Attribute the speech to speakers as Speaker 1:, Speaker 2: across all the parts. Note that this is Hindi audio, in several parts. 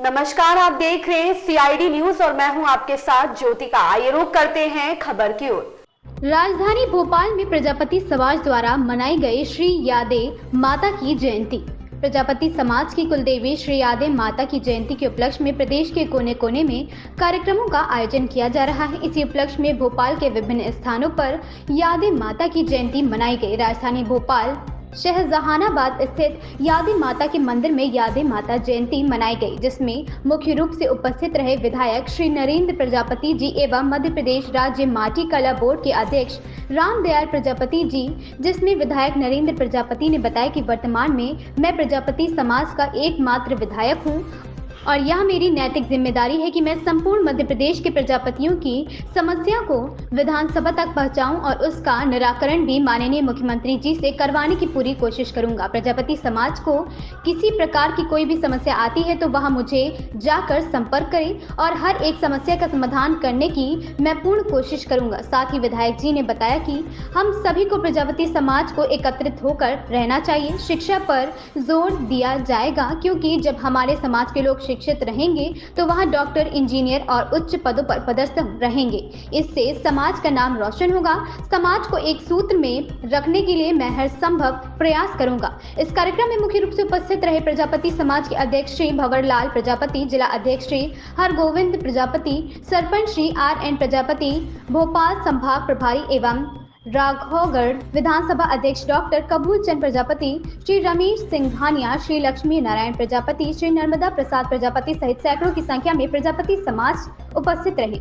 Speaker 1: नमस्कार, आप देख रहे हैं सीआईडी न्यूज और मैं हूं आपके साथ ज्योतिका। आइए रुक करते हैं खबर की ओर।
Speaker 2: राजधानी भोपाल में प्रजापति समाज द्वारा मनाई गई श्री यादे माता की जयंती। प्रजापति समाज की कुलदेवी श्री यादे माता की जयंती के उपलक्ष्य में प्रदेश के कोने कोने में कार्यक्रमों का आयोजन किया जा रहा है। इसी उपलक्ष्य में भोपाल के विभिन्न स्थानों पर यादे माता की जयंती मनाई गई। राजधानी भोपाल शहजहानाबाद स्थित यादे माता के मंदिर में यादे माता जयंती मनाई गई, जिसमें मुख्य रूप से उपस्थित रहे विधायक श्री नरेंद्र प्रजापति जी एवं मध्य प्रदेश राज्य माटी कला बोर्ड के अध्यक्ष रामदयाल प्रजापति जी। जिसमें विधायक नरेंद्र प्रजापति ने बताया कि वर्तमान में मैं प्रजापति समाज का एकमात्र विधायक हूं और यह मेरी नैतिक जिम्मेदारी है कि मैं संपूर्ण मध्य प्रदेश के प्रजापतियों की समस्या को विधानसभा तक पहुंचाऊं और उसका निराकरण भी माननीय मुख्यमंत्री जी से करवाने की पूरी कोशिश करूंगा। प्रजापति समाज को किसी प्रकार की कोई भी समस्या आती है तो वह मुझे जाकर संपर्क करें और हर एक समस्या का समाधान करने की मैं पूर्ण कोशिश करूंगा। साथ ही विधायक जी ने बताया कि हम सभी को प्रजापति समाज को एकत्रित होकर रहना चाहिए। शिक्षा पर जोर दिया जाएगा, क्योंकि जब हमारे समाज के लोग शिक्षित रहेंगे तो वहां डॉक्टर, इंजीनियर और उच्च पदों पर पदस्थ रहेंगे। इससे समाज का नाम रोशन होगा। समाज को एक सूत्र में रखने के लिए मैं हर संभव प्रयास करूंगा। इस कार्यक्रम में मुख्य रूप से उपस्थित रहे प्रजापति समाज के अध्यक्ष श्री भंवरलाल प्रजापति, जिला अध्यक्ष श्री हरगोविंद प्रजापति, सरपंच श्री RN प्रजापति, भोपाल संभाग प्रभारी एवं राघवगढ़ विधानसभा अध्यक्ष डॉक्टर कबूल चंद प्रजापति, श्री रमेश सिंघानिया, श्री लक्ष्मी नारायण प्रजापति, श्री नर्मदा प्रसाद प्रजापति सहित सैकड़ों की संख्या में प्रजापति समाज उपस्थित रहे।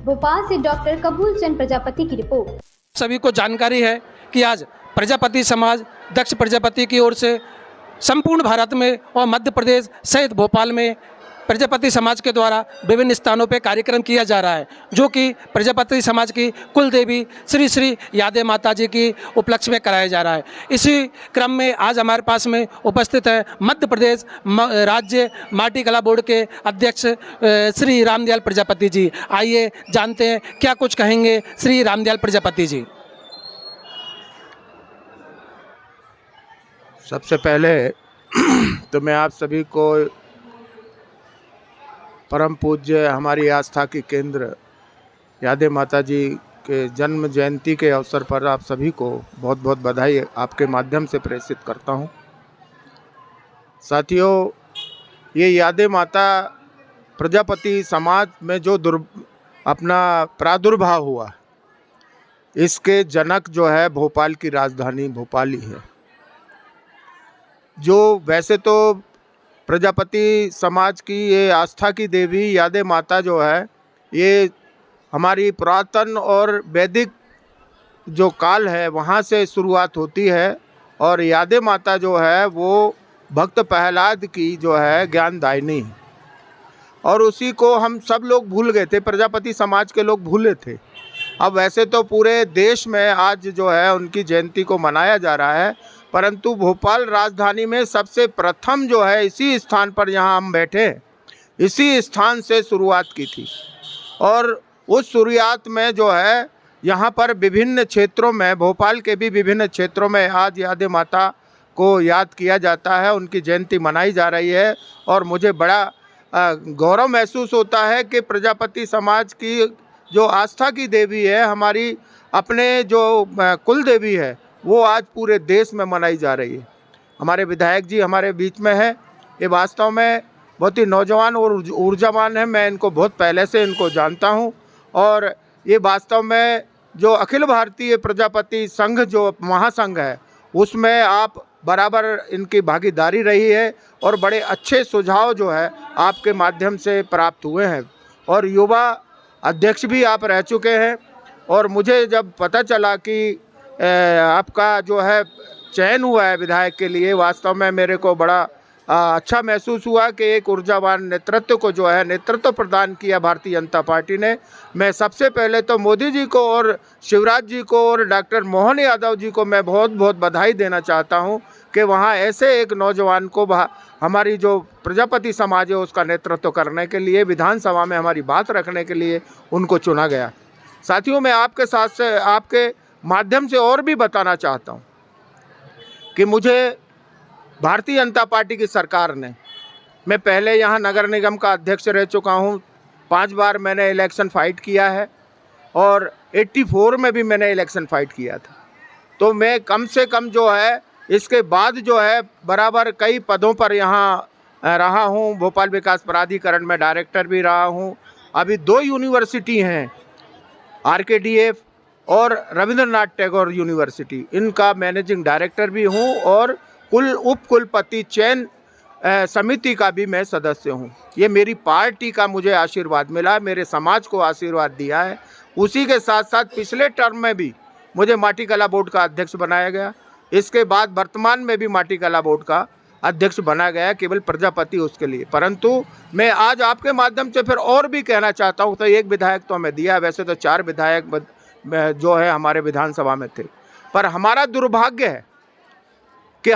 Speaker 2: भोपाल से डॉक्टर कबूल चंद प्रजापति की रिपोर्ट।
Speaker 3: सभी को जानकारी है कि आज प्रजापति समाज दक्ष प्रजापति की ओर से संपूर्ण भारत में और मध्य प्रदेश सहित भोपाल में प्रजापति समाज के द्वारा विभिन्न स्थानों पर कार्यक्रम किया जा रहा है, जो कि प्रजापति समाज की कुल देवी श्री श्री यादे माता जी की उपलक्ष्य में कराया जा रहा है। इसी क्रम में आज हमारे पास में उपस्थित है मध्य प्रदेश राज्य माटी कला बोर्ड के अध्यक्ष श्री रामदयाल प्रजापति जी। आइए जानते हैं क्या कुछ कहेंगे श्री रामदयाल प्रजापति जी।
Speaker 4: सबसे पहले तो मैं आप सभी को परम पूज्य हमारी आस्था की केंद्र यादे माता जी के जन्म जयंती के अवसर पर आप सभी को बहुत बहुत बधाई आपके माध्यम से प्रेषित करता हूं। साथियों, ये यादे माता प्रजापति समाज में जो अपना प्रादुर्भाव हुआ, इसके जनक जो है भोपाल की राजधानी भोपाल ही है। जो वैसे तो प्रजापति समाज की ये आस्था की देवी यादे माता जो है, ये हमारी पुरातन और वैदिक जो काल है वहाँ से शुरुआत होती है और यादे माता जो है वो भक्त प्रहलाद की जो है ज्ञानदायिनी है और उसी को हम सब लोग भूल गए थे, प्रजापति समाज के लोग भूले थे। अब वैसे तो पूरे देश में आज जो है उनकी जयंती को मनाया जा रहा है, परंतु भोपाल राजधानी में सबसे प्रथम जो है इसी स्थान पर यहाँ हम बैठे, इसी स्थान से शुरुआत की थी। और उस शुरुआत में जो है यहाँ पर विभिन्न क्षेत्रों में, भोपाल के भी विभिन्न क्षेत्रों में आज यादे माता को याद किया जाता है, उनकी जयंती मनाई जा रही है। और मुझे बड़ा गौरव महसूस होता है कि प्रजापति समाज की जो आस्था की देवी है, हमारी अपने जो कुल देवी है, वो आज पूरे देश में मनाई जा रही है। हमारे विधायक जी हमारे बीच में है, ये वास्तव में बहुत ही नौजवान और ऊर्जावान है। मैं इनको बहुत पहले से इनको जानता हूँ और ये वास्तव में जो अखिल भारतीय प्रजापति संघ जो महासंघ है, उसमें आप बराबर इनकी भागीदारी रही है और बड़े अच्छे सुझाव जो है आपके माध्यम से प्राप्त हुए हैं और युवा अध्यक्ष भी आप रह चुके हैं। और मुझे जब पता चला कि आपका जो है चयन हुआ है विधायक के लिए, वास्तव में मेरे को बड़ा अच्छा महसूस हुआ कि एक ऊर्जावान नेतृत्व को जो है नेतृत्व प्रदान किया भारतीय जनता पार्टी ने। मैं सबसे पहले तो मोदी जी को और शिवराज जी को और डॉक्टर मोहन यादव जी को मैं बहुत बहुत बधाई देना चाहता हूं कि वहां ऐसे एक नौजवान को हमारी जो प्रजापति समाज है उसका नेतृत्व करने के लिए, विधानसभा में हमारी बात रखने के लिए उनको चुना गया। साथियों, मैं आपके साथ से आपके माध्यम से और भी बताना चाहता हूं कि मुझे भारतीय जनता पार्टी की सरकार ने मैं पहले यहाँ नगर निगम का अध्यक्ष रह चुका हूँ, 5 बार मैंने इलेक्शन फाइट किया है और 84 में भी मैंने इलेक्शन फाइट किया था। तो मैं कम से कम जो है इसके बाद जो है बराबर कई पदों पर यहाँ रहा हूँ। भोपाल विकास प्राधिकरण में डायरेक्टर भी रहा हूँ। अभी 2 यूनिवर्सिटी हैं, RKDF और रविंद्रनाथ टैगोर यूनिवर्सिटी, इनका मैनेजिंग डायरेक्टर भी हूँ और उप कुलपति चयन समिति का भी मैं सदस्य हूँ। ये मेरी पार्टी का मुझे आशीर्वाद मिला, मेरे समाज को आशीर्वाद दिया है। उसी के साथ साथ पिछले टर्म में भी मुझे माटी कला बोर्ड का अध्यक्ष बनाया गया। इसके बाद वर्तमान में भी माटी कला बोर्ड का अध्यक्ष बना गया, केवल प्रजापति उसके लिए। परंतु मैं आज आपके माध्यम से फिर और भी कहना चाहता हूँ, तो एक विधायक तो हमें दिया, वैसे तो 4 विधायक जो है हमारे विधानसभा में थे, पर हमारा दुर्भाग्य है कि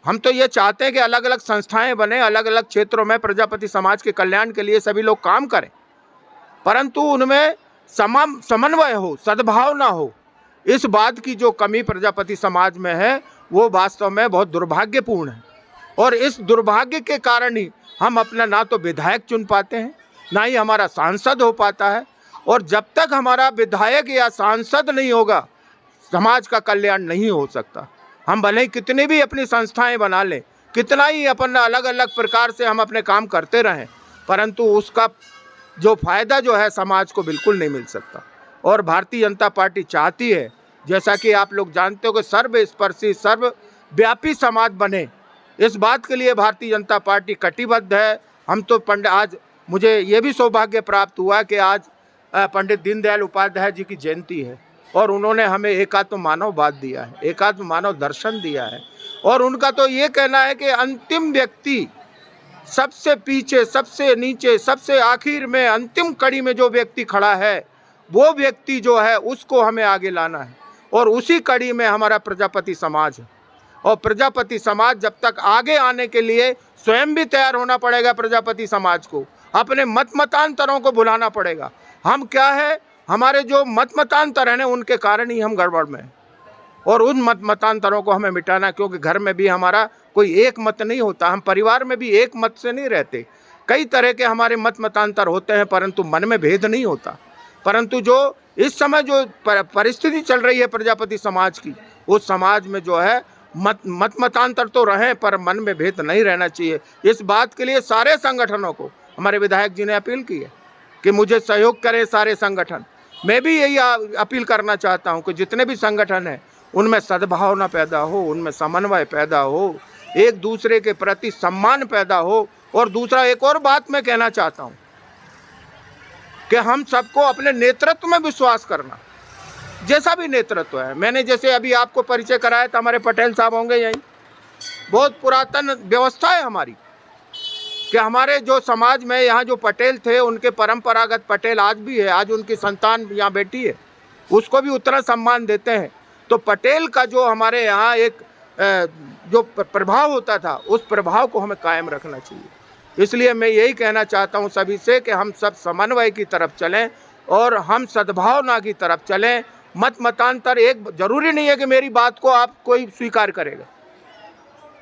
Speaker 4: हम तो ये चाहते हैं कि अलग अलग संस्थाएं बने, अलग अलग क्षेत्रों में प्रजापति समाज के कल्याण के लिए सभी लोग काम करें, परंतु उनमें समन्वय हो, सद्भावना हो। इस बात की जो कमी प्रजापति समाज में है वो वास्तव में बहुत दुर्भाग्यपूर्ण है और इस दुर्भाग्य के कारण ही हम अपना ना तो विधायक चुन पाते हैं, ना ही हमारा सांसद हो पाता है। और जब तक हमारा विधायक या सांसद नहीं होगा, समाज का कल्याण नहीं हो सकता। हम भले ही कितनी भी अपनी संस्थाएं बना लें, कितना ही अपन अलग अलग प्रकार से हम अपने काम करते रहें, परंतु उसका जो फ़ायदा जो है समाज को बिल्कुल नहीं मिल सकता। और भारतीय जनता पार्टी चाहती है, जैसा कि आप लोग जानते हो, कि सर्वस्पर्शी सर्वव्यापी समाज बने। इस बात के लिए भारतीय जनता पार्टी कटिबद्ध है। हम तो आज मुझे ये भी सौभाग्य प्राप्त हुआ कि आज पंडित दीनदयाल उपाध्याय जी की जयंती है और उन्होंने हमें एकात्म मानववाद दिया है, एकात्म मानव दर्शन दिया है। और उनका तो ये कहना है कि अंतिम व्यक्ति, सबसे पीछे, सबसे नीचे, सबसे आखिर में, अंतिम कड़ी में जो व्यक्ति खड़ा है, वो व्यक्ति जो है उसको हमें आगे लाना है। और उसी कड़ी में हमारा प्रजापति समाज है। और प्रजापति समाज जब तक आगे आने के लिए स्वयं भी तैयार होना पड़ेगा, प्रजापति समाज को अपने मतांतरों को भुलाना पड़ेगा। हम क्या है, हमारे जो मतांतर हैं उनके कारण ही हम गड़बड़ में हैं और उन मतांतरों को हमें मिटाना, क्योंकि घर में भी हमारा कोई एक मत नहीं होता, हम परिवार में भी एक मत से नहीं रहते। कई तरह के हमारे मतांतर होते हैं, परंतु मन में भेद नहीं होता। परंतु जो इस समय जो परिस्थिति चल रही है प्रजापति समाज की, उस समाज में जो है मतांतर तो रहें पर मन में भेद नहीं रहना चाहिए। इस बात के लिए सारे संगठनों को हमारे विधायक जी ने अपील की है कि मुझे सहयोग करें सारे संगठन। मैं भी यही अपील करना चाहता हूं कि जितने भी संगठन हैं उनमें सद्भावना पैदा हो, उनमें समन्वय पैदा हो, एक दूसरे के प्रति सम्मान पैदा हो। और दूसरा एक और बात मैं कहना चाहता हूं कि हम सबको अपने नेतृत्व में विश्वास करना, जैसा भी नेतृत्व है। मैंने जैसे अभी आपको परिचय कराया था, हमारे पटेल साहब होंगे यहीं, बहुत पुरातन व्यवस्था है हमारी कि हमारे जो समाज में यहाँ जो पटेल थे उनके परंपरागत पटेल आज भी है, आज उनकी संतान यहाँ बैठी है, उसको भी उतना सम्मान देते हैं। तो पटेल का जो हमारे यहाँ एक जो प्रभाव होता था, उस प्रभाव को हमें कायम रखना चाहिए। इसलिए मैं यही कहना चाहता हूँ सभी से कि हम सब समन्वय की तरफ चलें और हम सद्भावना की तरफ चलें। मतांतर एक जरूरी नहीं है कि मेरी बात को आप कोई स्वीकार करेगा,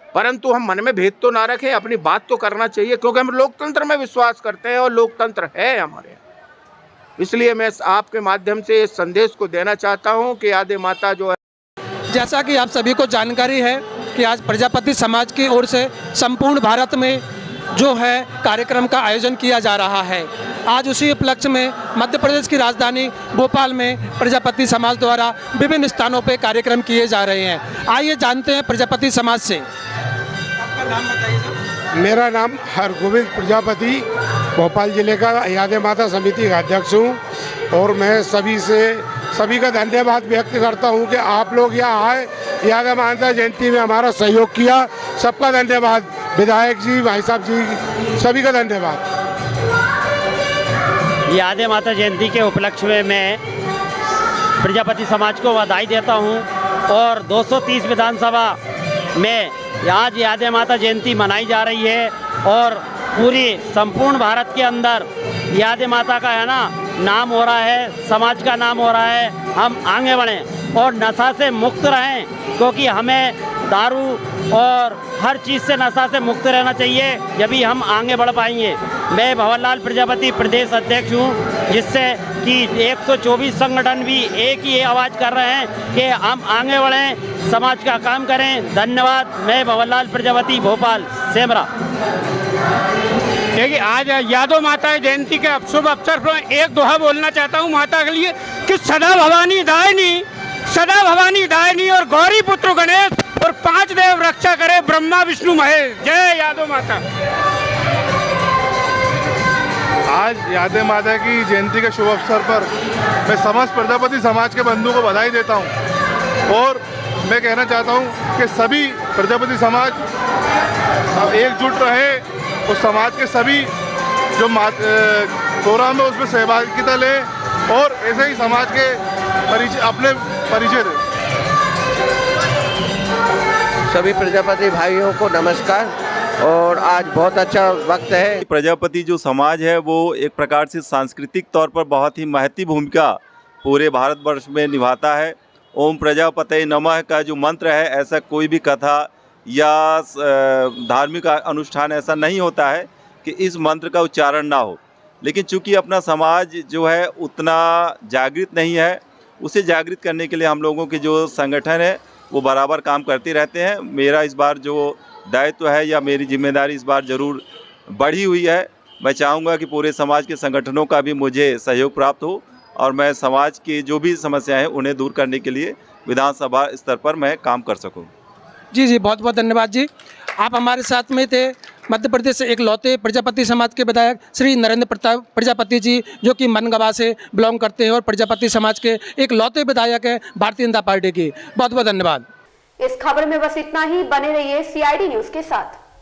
Speaker 4: परंतु हम मन में भेद तो ना रखें, अपनी बात तो करना चाहिए, क्योंकि हम लोकतंत्र में विश्वास करते हैं और लोकतंत्र है हमारे यहाँ। इसलिए मैं आपके माध्यम से इस संदेश को देना चाहता हूँ कि यादें माता जो है,
Speaker 3: जैसा कि आप सभी को जानकारी है कि आज प्रजापति समाज की ओर से संपूर्ण भारत में जो है कार्यक्रम का आयोजन किया जा रहा है। आज उसी उपलक्ष्य में मध्य प्रदेश की राजधानी भोपाल में प्रजापति समाज द्वारा विभिन्न स्थानों पर कार्यक्रम किए जा रहे हैं। आइए जानते हैं प्रजापति समाज से। आपका नाम बताइए सर।
Speaker 5: मेरा नाम हरगोविंद प्रजापति, भोपाल जिले का यादें माता समिति का अध्यक्ष हूँ और मैं सभी का धन्यवाद व्यक्त करता हूँ कि आप लोग यहाँ आए, यादें माता जयंती में हमारा सहयोग किया। सबका धन्यवाद, विधायक जी, भाई साहब जी, सभी का धन्यवाद।
Speaker 6: यादें माता जयंती के उपलक्ष्य में मैं प्रजापति समाज को बधाई देता हूँ और 230 विधानसभा में आज यादें माता जयंती मनाई जा रही है और पूरी संपूर्ण भारत के अंदर यादें माता का है ना नाम हो रहा है, समाज का नाम हो रहा है। हम आगे बढ़ें और नशा से मुक्त रहें, क्योंकि हमें दारू और हर चीज़ से नशा से मुक्त रहना चाहिए, जभी हम आगे बढ़ पाएंगे। मैं भंवरलाल प्रजापति प्रदेश अध्यक्ष हूँ, जिससे कि 124 संगठन भी एक ही आवाज़ कर रहे हैं कि हम आगे बढ़ें, समाज का काम करें। धन्यवाद। मैं भंवरलाल प्रजापति, भोपाल, सेमरा।
Speaker 7: देखिए, आज यादव माता जयंती के शुभ अवसर पर एक दोहा बोलना चाहता हूँ माता के लिए कि सदा भवानी दायनी और गौरी पुत्र गणेश और 5 देव रक्षा करे, ब्रह्मा विष्णु महेश। जय यादव माता।
Speaker 8: आज यादव माता की जयंती के शुभ अवसर पर मैं समस्त प्रजापति समाज के बंधुओं को बधाई देता हूं और मैं कहना चाहता हूं कि सभी प्रजापति समाज एकजुट रहे और समाज के सभी जो प्रोग्राम है उसमें सहभागिता लें और ऐसे ही समाज के अपने परिचय दें।
Speaker 9: सभी प्रजापति भाइयों को नमस्कार। और आज बहुत अच्छा वक्त है।
Speaker 10: प्रजापति जो समाज है वो एक प्रकार से सांस्कृतिक तौर पर बहुत ही महत्वपूर्ण भूमिका पूरे भारतवर्ष में निभाता है। ओम प्रजापते नमः का जो मंत्र है, ऐसा कोई भी कथा या धार्मिक अनुष्ठान ऐसा नहीं होता है कि इस मंत्र का उच्चारण ना हो। लेकिन चूंकि अपना समाज जो है उतना जागृत नहीं है, उसे जागृत करने के लिए हम लोगों के जो संगठन है वो बराबर काम करते रहते हैं। मेरा इस बार जो दायित्व है या मेरी जिम्मेदारी इस बार ज़रूर बढ़ी हुई है। मैं चाहूँगा कि पूरे समाज के संगठनों का भी मुझे सहयोग प्राप्त हो और मैं समाज की जो भी समस्याएं हैं उन्हें दूर करने के लिए विधानसभा स्तर पर मैं काम कर सकूं।
Speaker 3: जी, बहुत बहुत धन्यवाद जी। आप हमारे साथ में थे मध्य प्रदेश से एकलौते प्रजापति समाज के विधायक श्री नरेंद्र प्रताप प्रजापति जी, जो कि मनगवा से बिलोंग करते हैं और प्रजापति समाज के एकलौते विधायक हैं भारतीय जनता पार्टी की। बहुत बहुत धन्यवाद।
Speaker 1: इस खबर में बस इतना ही। बने रहिए CID न्यूज़ के साथ।